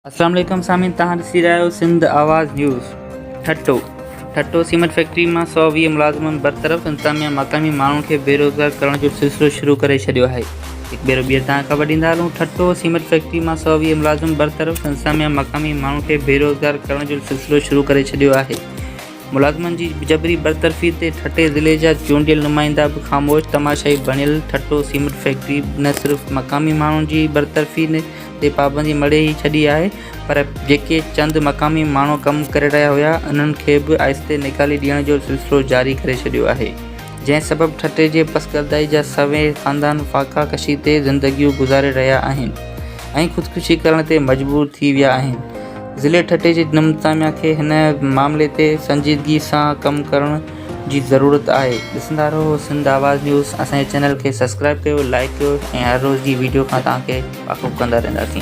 अस्सलाम वालेकुम सामीन, तव्हां ॾिसी रहिया आहियो सिंध आवाज़ न्यूज़। ठट्टो सीमेंट फैक्ट्री मां 120 मुलाज़िमनि बरतरफ़। इंतज़ामिया मक़ामी माण्हुनि खे बेरोज़गार करण जो सिलसिलो शुरू करे छॾियो आहे। हिकु भेरो ॿीहर तव्हां ख़बर ॾींदा हलूं। ठट्टो सीमेंट फैक्ट्री मां 120 मुलाज़िम बरतरफ़। इंतज़ामिया मक़ामी माण्हुनि खे बेरोज़गार करण जो सिलसिलो शुरू करे छॾियो आहे। मुलाज़िमनि जी जबरी बरतरफ़ी ते ठटे ज़िले जा चूंडियल नुमाइंदा बि ख़ामोश तमाशाई बणियल। ठट्टो सीमेंट फैक्ट्री न सिर्फ़ु मक़ामी माण्हुनि जी बरतरफ़ी ते पाबंदी मड़े ई छॾी आहे, पर जेके चंद मक़ामी माण्हू कमु करे रहिया हुआ उन्हनि खे बि आहिस्ते निकाली ॾियण जो सिलसिलो जारी करे छॾियो आहे, जंहिं सबबु ठटे जे पसगरदाई जा सवें ख़ानदान फ़ाक़ा कशी ते ज़िंदगियूं गुज़ारे रहिया आहिनि ऐं ख़ुदकुशी करण ते मजबूर थी विया आहिनि। ज़िले ठटे जे इंतज़ामिया खे हिन मामले ते संजीदगी सां कमु करण जी ज़रूरत आहे। ॾिसंदा रहो सिंध आवाज़ न्यूज़। असांजे चैनल खे सब्सक्राइब कयो, लाइक कयो ऐं हर रोज़ जी वीडियो खां तव्हांखे वाक़ुफ़ु कंदा रहंदासीं।